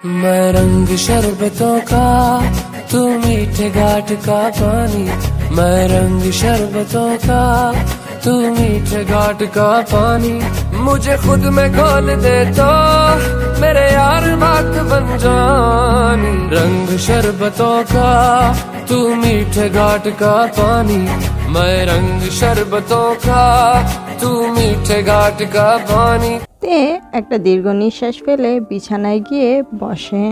मैं रंग शरबतों का, तू मीठे घाट का पानी। मैं रंग शरबतों का, तू मीठे घाट का पानी। मुझे खुद में खोल दे तो मेरे यार बात बन जानी। रंग शरबतों का, तू मीठे घाट का पानी। मैं रंग शरबतों का, तू मीठे घाट का पानी। তে একটা দীর্ঘ নিঃশ্বাস ফেলে বিছানায় গিয়ে বসে।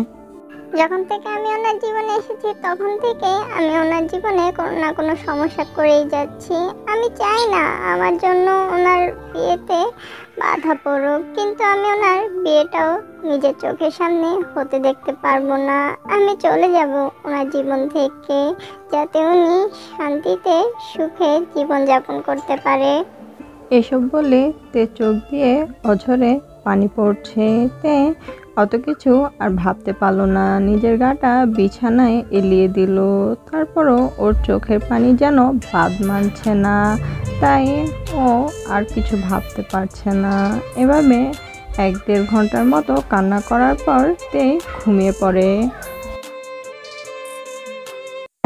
যখন থেকে আমি ওনার জীবনে এসেছি তখন থেকে আমি ওনার জীবনে কোনো না কোনো সমস্যা করেই যাচ্ছি। আমি চাই না আমার জন্য ওনার বিয়েতে বাধা পড়ুক, কিন্তু আমি ওনার বিয়েটাও নিজের চোখের সামনে হতে দেখতে পারবো না। আমি চলে যাব ওনার জীবন থেকে, যাতে উনি শান্তিতে সুখে জীবনযাপন করতে পারে। এসব বলে তে চোখ দিয়ে অঝরে পানি পড়ছে। তে অত কিছু আর ভাবতে পারলো না, নিজের গাটা বিছানায় এলিয়ে দিল। তারপরও ওর চোখের পানি যেন বাদ মানছে না, তাই ও আর কিছু ভাবতে পারছে না। এভাবে 1-1.5 ঘন্টার মতো কান্না করার পর তে ঘুমিয়ে পড়ে।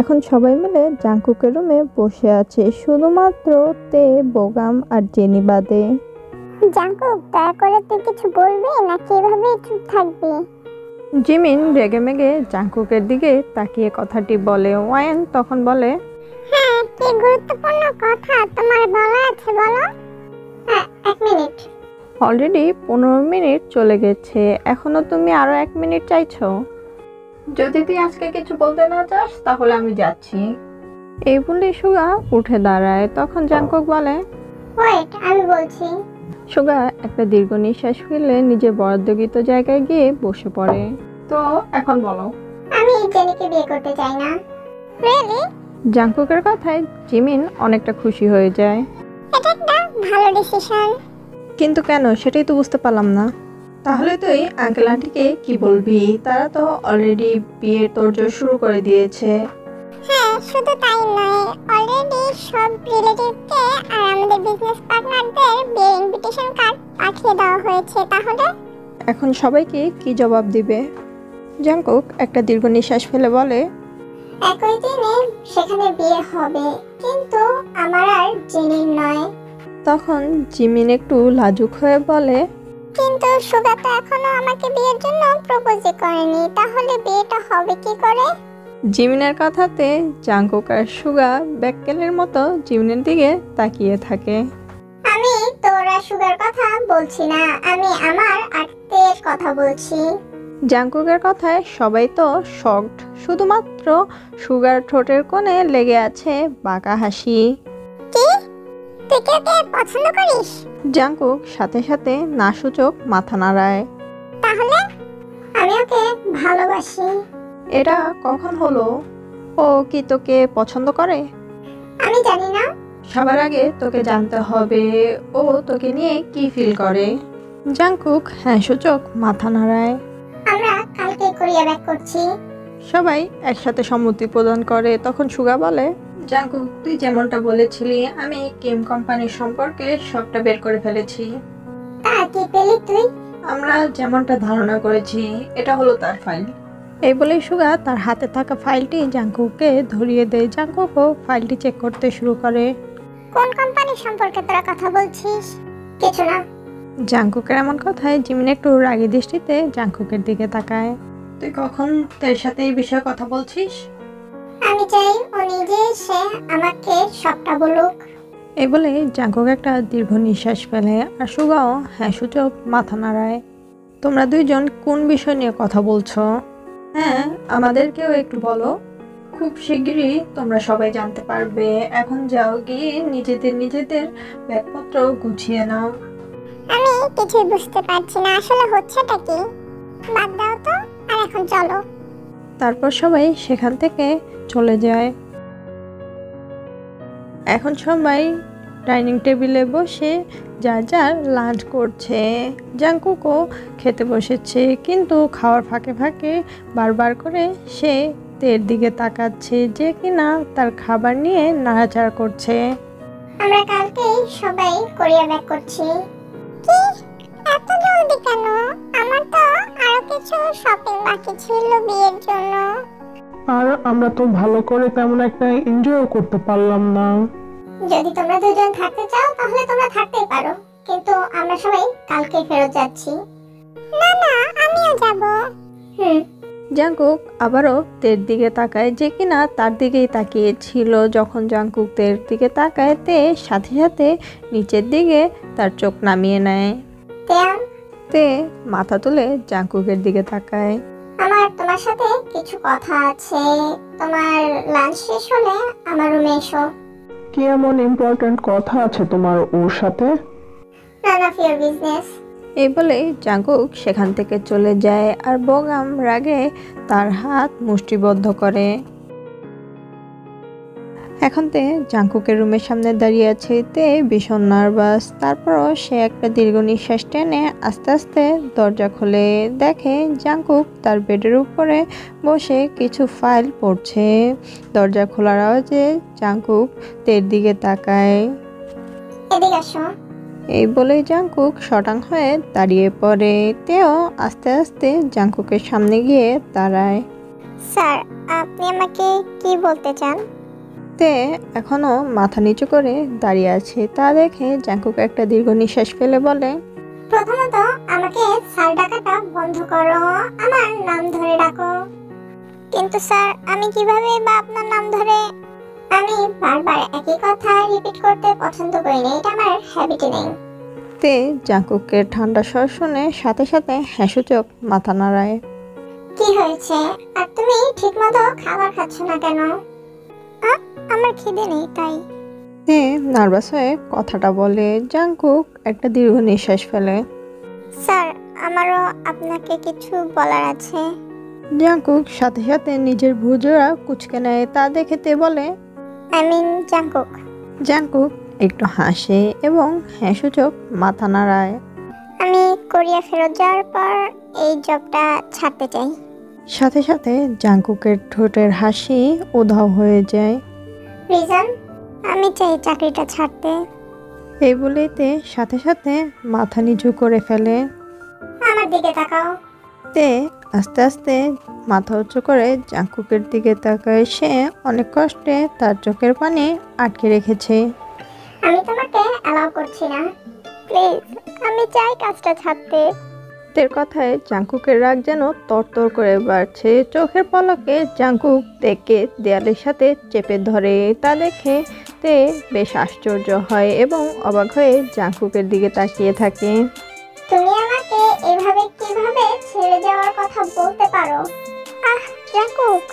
এখন সবাই মিলে জাংকুকের রুমে বসে আছে, শুধুমাত্র তে, বোগাম আর জেনি বাদে। জাংকুক, দয়া করে তুই কিছু বলবি নাকি এভাবেই চুপ থাকবি? জিমিন রেগেমেগে জাংকুকের দিকে তাকিয়ে কথাটি বলে। ওয়ান তখন বলে, হ্যাঁ, কি গুরুত্বপূর্ণ কথা তোমার বলা আছে বলো। 1 মিনিট। অলরেডি 15 মিনিট চলে গেছে, এখনো তুমি আরো 1 মিনিট চাইছো? যদি তুই আজকে কিছু বলতে না চাস তাহলে আমি যাচ্ছি। এই বলে সুগা উঠে দাঁড়ায়। তখন জাংকুক বলে, ওয়েট, আমি বলছি। সুগা একটা দীর্ঘ নিঃশ্বাস ফেলে নিজের বরাদ্দকৃত জায়গায় গিয়ে বসে পড়ে। তো এখন বলো। আমি জেনিকে বিয়ে করতে চাই না। রিয়েলি? জাংকুকের কথায় জিমিন অনেকটা খুশি হয়ে যায়। এটা একটা ভালো ডিসিশন। কিন্তু কেন, সেটাই তো বুঝতে পারলাম না। তাহলে তুই আঙ্কেল আন্টিকে কি বলবি? তারা তো অলরেডি বিয়ের তোড়জোড় শুরু করে দিয়েছে। হ্যাঁ, শুধু তাই নয়, অলরেডি সব রিলেটিভকে আর আমাদের বিজনেস পার্টনারদের বিয়ের ইনভিটেশন কার্ড পাঠিয়ে দেওয়া হয়েছে। তাহলে এখন সবাইকে কি জবাব দিবে? জাংকুক একটা দীর্ঘ নিঃশ্বাস ফেলে বলে, একই দিনে সেখানে বিয়ে হবে, কিন্তু আমার আর জেনির নয়। তখন জিমিন একটু লাজুক হয়ে বলে, কিন্তু সুগা তো এখনো আমাকে বিয়ের জন্য প্রপোজই করেনি, তাহলে বিয়েটা হবে কি করে? জিমিনের কথাতে জাংকুক আর সুগা ব্যাককেলের মতো জিমিনের দিকে তাকিয়ে থাকে। আমি তোরা সুগার কথা বলছি না, আমি আমার আত্মীয়ের কথা বলছি। জাংকুকের কথায় সবাই তো শকড, শুধুমাত্র সুগার ঠোঁটের কোণে লেগে আছে বাঁকা হাসি। কি? তুই কি ওকে পছন্দ করিস? জাংকুক সাথে সাথে নাসূচক মাথা নাড়ায়। তাহলে আমি ওকে ভালোবাসি। এটা কখন হলো? ও কি তোকে পছন্দ করে? আমি জানি না। সবার আগে তোকে জানতে হবে ও তোকে নিয়ে কি ফিল করে। জাংকুক হ্যাঁ সূচক মাথা নাড়ায়। আমরা কালকে কোরিয়া ব্যাক করছি। সবাই একসাথে সম্মতি প্রদান করে। তখন সুগা বলে, জাংকুক তুই যেমনটা বলেছিলি আমি কিম কোম্পানির সম্পর্কে সবটা বের করে ফেলেছি। তা কি পেলি তুই? আমরা যেমনটা ধারণা করেছি এটা হলো তার ফাইল। এই বলেই সুগা তার হাতে থাকা ফাইলটি জাংকুককে ধরিয়ে দেয়। জাংকুকও ফাইলটি চেক করতে শুরু করে। কোন কোম্পানির সম্পর্কে তোরা কথা বলছিস? কিছু না। জাংকুকের এমন কথায় জিমিন একটু রাগী দৃষ্টিতে জাংকুকের দিকে তাকায়। তুই কখন তার সাথে এই বিষয়ে কথা বলছিস? আমি চাই ও নিজে এসে আমাকে সবটা বলুক। এই বলে জাংকুক একটা দীর্ঘ নিঃশ্বাস ফেলে আর সুগাও হ্যাঁ সূচক মাথা নাড়ায়। তোমরা দুইজন কোন বিষয় নিয়ে কথা বলছো? হ্যাঁ, আমাদেরকেও একটু বলো। খুব শিগগিরই তোমরা সবাই জানতে পারবে। এখন যাও, গিয়ে নিজেদের ব্যাগপত্র গুছিয়ে নাও। আমি কিছুই বুঝতে পারছি না, আসলে হচ্ছেটা কি? বাদ দাও তো, আর এখন চলো। তারপর সবাই সেখান থেকে চলে যায়। এখন সবাই ডাইনিং টেবিলে বসে যার যার লাঞ্চ করছে। জাংকুকও খেতে বসেছে, কিন্তু খাওয়ার ফাঁকে ফাঁকে বারবার করে সে তের দিকে তাকাচ্ছে, যে কিনা তার খাবার নিয়ে নাড়াচাড়া করছে। আমরা কালকেই সবাই কোরিয়া ব্যাক করছি। কি? এত জলদি কেন? আমার তো আরো বলেছো শপিং বাকি ছিল বিয়ের জন্য। আর আমরা তো ভালো করে তেমন একটা এনজয়ও করতে পারলাম না। যদি তোমরা দুজন থাকতে চাও তাহলে তোমরা থাকতেই পারো, কিন্তু আমরা সবাই কালকে ফেরত যাচ্ছি। না না, আমিও যাব। জাংকুক আবারও তের দিকে তাকায়, যে কিনা তার দিকেই তাকিয়েছিল। যখন জাংকুক তের দিকে তাকায়, তে সাথে সাথে নিচের দিকে তার চোখ নামিয়ে নেয়। তে মাথা তুলে জাংকুকের দিকে তাকায়। আমার তোমার সাথে কিছু কথা আছে। তোমার লাঞ্চ শেষ হলে আমার রুমে এসো। কি এমন ইম্পর্ট্যান্ট কথা আছে তোমার ওর সাথে? None of your business. এই বলে জাংকুক সেখান থেকে চলে যায়, আর বগাম রাগে তার হাত মুষ্টিবদ্ধ করে। এখন তে জাংকুকের রুমের সামনে দাঁড়িয়ে আছে। তে ভীষণ নার্ভাস। তারপরও সে একটা দীর্ঘ নিঃশ্বাস টেনে আস্তে আস্তে দরজা খুলে দেখে জাংকুক তার বেডের উপরে বসে কিছু ফাইল পড়ছে। দরজা খোলার আওয়াজে জাংকুক তের দিকে তাকায়। এদিকে আসো। এই বলে জাংকুক শটাং হয়ে দাঁড়িয়ে পড়ে। তেও আস্তে আস্তে জাংকুকের সামনে গিয়ে দাঁড়ায়। স্যার, আপনি আমাকে কি বলতে চান? তে এখনো মাথা নিচু করে দাঁড়িয়ে আছে। তা দেখে জাংকুক একটা দীর্ঘ নিঃশ্বাস ফেলে বলে, প্রথমত আমাকে স্যার ডাকাটা বন্ধ করো, আমার নাম ধরে ডাকো। কিন্তু স্যার, আমি কিভাবে বা আপনার নাম ধরে? আমি বারবার একই কথা রিপিট করতে পছন্দ করি না, এটা আমার হ্যাবিটে নেই। তে জাংকুকের ঠান্ডা স্বর শুনে সাথে সাথে হ্যাঁসূচক মাথা নাড়ায়। কি হয়েছে? আর তুমি ঠিকমতো খাবার খাচ্ছ না কেন? আমার খিদে নেই তাই। তে নার্ভাস হয়ে কথাটা বলে। জাংকুক একটা দীর্ঘ নিঃশ্বাস ফেলে। স্যার, আমারও আপনাকে কিছু বলার আছে। জাংকুক সাথে সাথে নিজের ভুজোড়া কুঁচকে নেয়। তা দেখে তে বলে, আই মিন জাংকুক। জাংকুক একটু হাসে এবং হ্যাঁসূচক মাথা নাড়ায়। আমি কোরিয়া ফেরত যাওয়ার পর এই জবটা ছাড়তে চাই। সাথে সাথে জাংকুকের ঠোঁটের হাসি উধাও হয়ে যায়। রিজন? আমি চাই চাকরিটা ছাড়তে। এই বলেই তে সাথে সাথে মাথা নিচু করে ফেলে। আমার দিকে তাকাও। তে আস্তে আস্তে মাথা উঁচু করে জাংকুকের দিকে তাকায়। সে অনেক কষ্টে তার চোখের পানি আটকে রেখেছে। আমি তোমাকে অ্যালাউ করছি না, প্লিজ। আমি চাই কাজটা ছাড়তে। তের কথায় জাংকুকের রাগ যেন তরতর করে বাড়ছে। চোখের পলকে জাংকুক তেকে দেয়ালের সাথে চেপে ধরে। তা দেখে তে বেশ আশ্চর্য হয় এবং অবাক হয়ে জাংকুকের দিকে তাকিয়ে থাকে। তুমি আমাকে এভাবে কিভাবে ছেড়ে যাওয়ার কথা বলতে পারো? জাংকুক।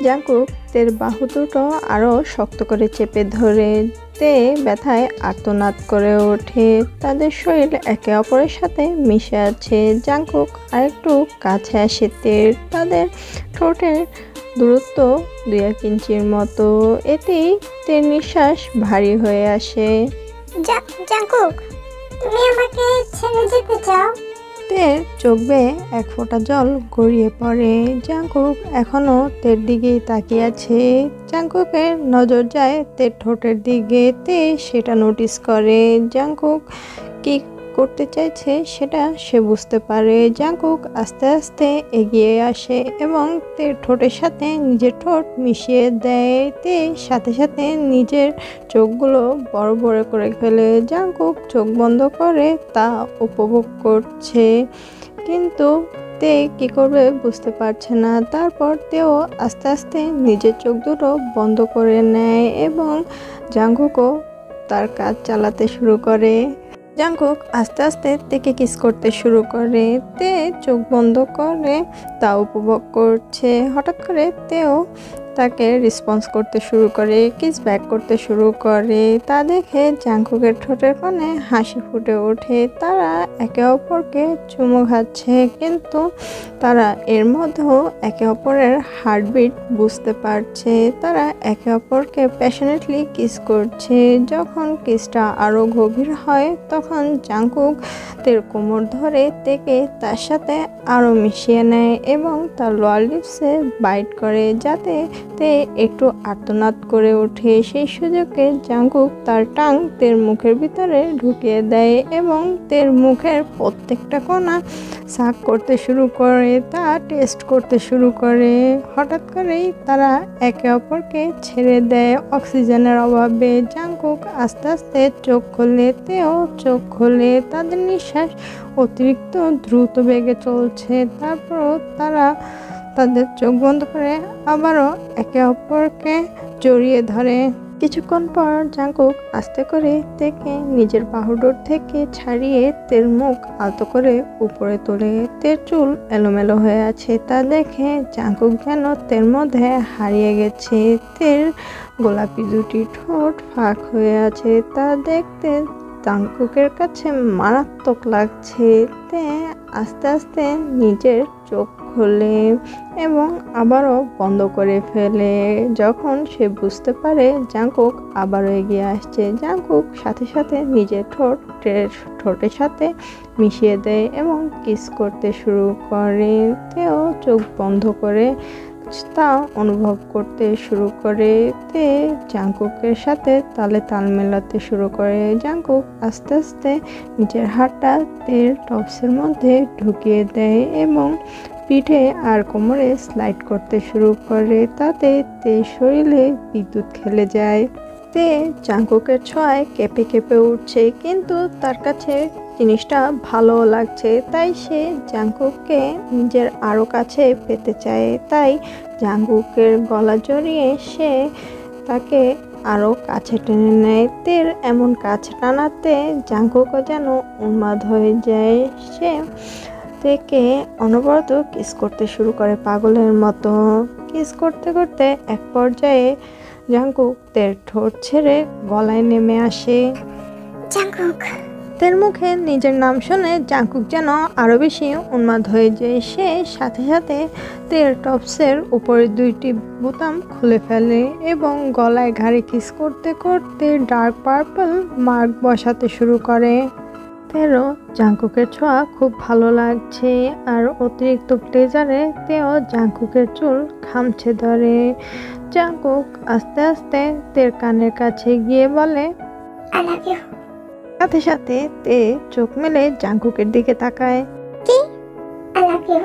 জাংকুক তের বাহু দুটো আরো শক্ত করে চেপে ধরে। তে ব্যথায় আর্তনাদ করে ওঠে। তাদের শরীর একে অপরের সাথে মিশে আছে। জাংকুক আরেকটু কাছে আসে তের। তাদের ঠোঁটের দূরত্ব 2-1 ইঞ্চির মতো। এতেই তের নিঃশ্বাস ভারী হয়ে আসে। জাংকুক, তুমি আমাকে ছেড়ে যেতে চাও? তের চোখ বেয়ে এক ফোঁটা জল গড়িয়ে পড়ে। জাংকুক এখনো তের দিকেই তাকিয়ে আছে। জাংকুকের নজর যায় তের ঠোঁটের দিকে। তে সেটা নোটিস করে। জাংকুক কি করতে চাইছে সেটা সে বুঝতে পারে। জাংকুক আস্তে আস্তে এগিয়ে আসে এবং তের ঠোঁটের সাথে নিজের ঠোঁট মিশিয়ে দেয়। তে সাথে সাথে নিজের চোখগুলো বড় বড় করে ফেলে। জাংকুক চোখ বন্ধ করে তা উপভোগ করছে, কিন্তু তে কি করবে বুঝতে পারছে না। তারপর তেও আস্তে আস্তে নিজের চোখ দুটো বন্ধ করে নেয় এবং জাংকুকও তার কাজ চালাতে শুরু করে। জাংকুক আস্তে আস্তে তেকে কিস করতে শুরু করে। তে চোখ বন্ধ করে তা উপভোগ করছে। হঠাৎ করে তেও তাকে রেসপন্স করতে শুরু করে, কিস ব্যাক করতে শুরু করে। তা দেখে জাংকুকের ঠোঁটের কোণে হাসি ফুটে ওঠে। তারা একে অপরকে চুমু খাচ্ছে, কিন্তু তারা এর মধ্যেও একে অপরের হার্টবিট বুঝতে পারছে। তারা একে অপরকে প্যাশনেটলি কিস করছে। যখন কিসটা আরও গভীর হয় তখন জাংকুক তের কোমর ধরে তেকে তার সাথে আরও মিশিয়ে নেয় এবং তার লোয়ার লিপসে বাইট করে, যাতে তে একটু আর্তনাদ করে ওঠে। সেই সুযোগে জাঙ্কুক তার টাং তের মুখের ভিতরে ঢুকিয়ে দেয় এবং তের মুখের প্রত্যেকটা কোণা সাক করতে শুরু করে, তা টেস্ট করতে শুরু করে। হঠাৎ করেই তারা একে অপরকে ছেড়ে দেয় অক্সিজেনের অভাবে। জাঙ্কুক আস্তে আস্তে চোখ খোলে, তেও চোখ খোলে। তাদের নিঃশ্বাস অতিরিক্ত দ্রুত বেগে চলছে। তারপরও তারা তাদের চোখ বন্ধ করে আবারও একে অপরকে জড়িয়ে ধরে। কিছুক্ষণ পর জাঙ্কুক আস্তে করে তেকে নিজের বাহুডোর থেকে ছাড়িয়ে তের মুখ আলতো করে উপরে তোলে। তের চুল এলোমেলো হয়ে আছে, তা দেখে জাঙ্কুক যেন তের মধ্যে হারিয়ে গেছে। তের গোলাপি দুটি ঠোঁট ফাঁক হয়ে আছে, তা দেখতে জাঙ্কুকের কাছে মারাত্মক লাগছে। তে আস্তে আস্তে নিজের চোখ খোলে এবং আবারও বন্ধ করে ফেলে। যখন সে বুঝতে পারে জাঙ্কুক আবারও এগিয়ে আসছে, জাঙ্কুক সাথে সাথে নিজের ঠোঁটের সাথে মিশিয়ে দেয় এবং কিস করতে শুরু করে। তেও চোখ বন্ধ করে তা অনুভব করতে শুরু করে। তে জাঙ্কুকের সাথে তালে তাল মেলাতে শুরু করে। জাঙ্কুক আস্তে আস্তে নিজের হাতটা তের টপসের মধ্যে ঢুকিয়ে দেয় এবং পিঠে আর কোমরে স্লাইড করতে শুরু করে। তাতে তে শরীরে বিদ্যুৎ খেলে যায়। তে জাঙ্কুকের ছোঁয়ায় কেঁপে কেঁপে উঠছে, কিন্তু তার কাছে জিনিসটা ভালো লাগছে। তাই সে জাঙ্কুককে নিজের আরও কাছে পেতে চায়। তাই জাঙ্কুকের গলা জড়িয়ে সে তাকে আরও কাছে টেনে নেয়। তের এমন কাছে টানাতে জাঙ্কুকও যেন উন্মাদ হয়ে যায়। সে তেকে অনবরত কিস করতে শুরু করে পাগলের মতো। কিস করতে করতে এক পর্যায়ে জাঙ্কুক তের ঠোঁট ছেড়ে গলায় নেমে আসে। জাঙ্কুক। তের মুখে নিজের নাম শুনে জাঙ্কুক যেন আরও বেশি উন্মাদ হয়ে যায়। সে সাথে সাথে তের টপসের উপরের দুইটি বোতাম খুলে ফেলে এবং গলায় ঘাড়ে কিস করতে করতে ডার্ক পার্পল মার্ক বসাতে শুরু করে। তেরও জাঙ্কুকের ছোঁয়া খুব ভালো লাগছে, আর অতিরিক্ত প্লেজারে তেও জাঙ্কুকের চুল খামছে ধরে। জাঙ্কুক আস্তে আস্তে তের কানের কাছে গিয়ে বলে আই লাভ ইউ। সাথে সাথে তে চোখ মেলে জাঙ্কুকের দিকে তাকায়। কি আই লাভ ইউ?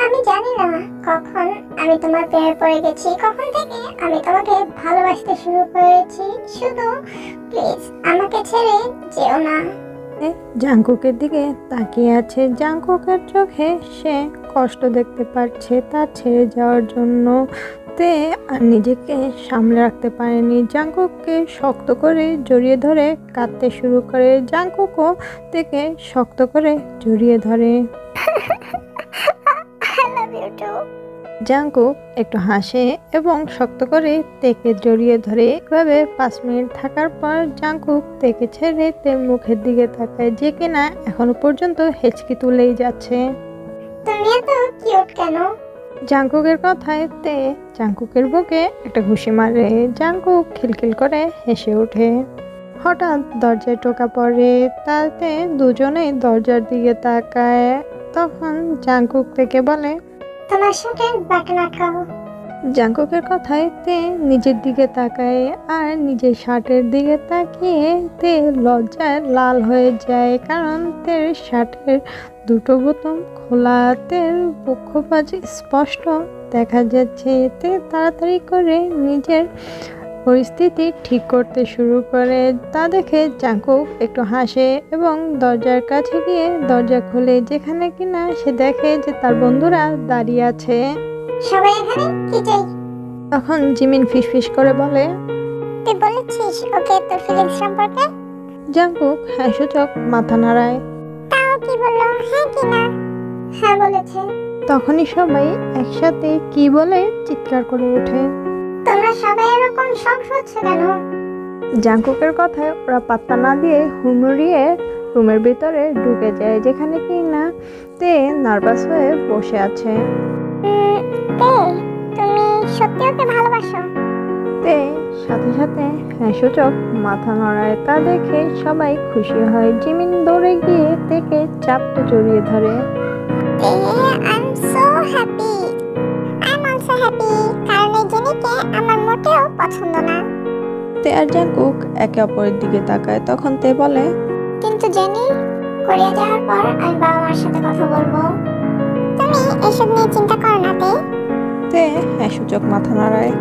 আমি জানি না কখন আমি তোমার প্রেমে পড়ে গেছি, কখন থেকে আমি তোমাকে ভালোবাসতে শুরু করেছি। শুধু প্লিজ আমাকে ছেড়ে যেও না। জাঙ্কুকের দিকে তাকিয়ে আছে। জাঙ্কুকের চোখে সে কষ্ট দেখতে পাচ্ছে তার ছেড়ে যাওয়ার জন্য। তে আর নিজেকে সামলে রাখতে পারেনি, জাঙ্কুককে শক্ত করে জড়িয়ে ধরে কাঁদতে শুরু করে। জাঙ্কুকও তেকে শক্ত করে জড়িয়ে ধরে। I love you too. Jungkook একটু হাসে এবং শক্ত করে তেকে জড়িয়ে ধরে। এভাবে 5 মিনিট থাকার পর জাঙ্কুক তেকে ছেড়ে তের মুখের দিকে তাকায়, যে কিনা এখনো পর্যন্ত হেঁচকি তুলেই যাচ্ছে। তুমি এত কিউট কেন? জাঙ্কুকের কথায় তে জাঙ্কুকের বুকে একটা ঘুষি মারে। জাঙ্কুক খিলখিল করে হেসে ওঠে। হঠাৎ দরজায় টোকা পড়ে, তাতে দুজনেই দরজার দিকে তাকায়। তখন জাঙ্কুক থেকে বলে তোমার সাথে বাটন আটকাও। জাঙ্কুকের কথায় তে নিজের দিকে তাকায়, আর নিজের শার্টের দিকে তাকিয়ে তে লজ্জায় লাল হয়ে যায়, কারণ তের শার্টের দুটো বোতাম খোলা। তের পক্ষপাত স্পষ্ট দেখা যাচ্ছে। তে তাড়াতাড়ি করে নিজের পরিস্থিতি ঠিক করতে শুরু করে। তা দেখে জাঙ্কুক একটু হাসে এবং দরজার কাছে গিয়ে দরজা খুলে, যেখানে কিনা সে দেখে যে তার বন্ধুরা দাঁড়িয়ে আছে। সবাই এখানে কি চাই? তখন জিমিন ফিসফিস করে বলে তুই বলেছিস ওকে তোর ফিলিংস সম্পর্কে? জাঙ্কুক হ্যাঁ সূচক মাথা নাড়ায়। তাও কি বললো? হ্যাঁ কি না? হ্যাঁ বলেছে। তখনই সবাই একসাথে কি বলে চিৎকার করে ওঠে। তোমরা সবাই এরকম শখ হচ্ছে কেন? জাঙ্কুকের কথায় ওরা পাত্তা না দিয়ে হুড়মুড়িয়ে রুমের ভিতরে ঢুকে যায়, যেখানে কি না তে নার্ভাস হয়ে বসে আছে। তুমি সত্যি ওকে ভালোবাসো? তে সাথে সাথে হ্যাঁ সূচক মাথা নড়ায়। তা দেখে সবাই খুশি হয়। জিমিন দৌড়ে গিয়ে তেকে চাপটে জড়িয়ে ধরে। I am so happy. I am also happy, কারণ এই জেনিকে মোটেও পছন্দ না। তে আর জাঙ্কুক একে অপরের দিকে তাকায়। তখন তে বলে, কিন্তু জেনি, কোরিয়া যাওয়ার পর আমি বাবা মার সাথে কথা বলবো। তুমি এসব নিয়ে চিন্তা করো না তে। তে হ্যাঁ সূচক মাথা নাড়ায়।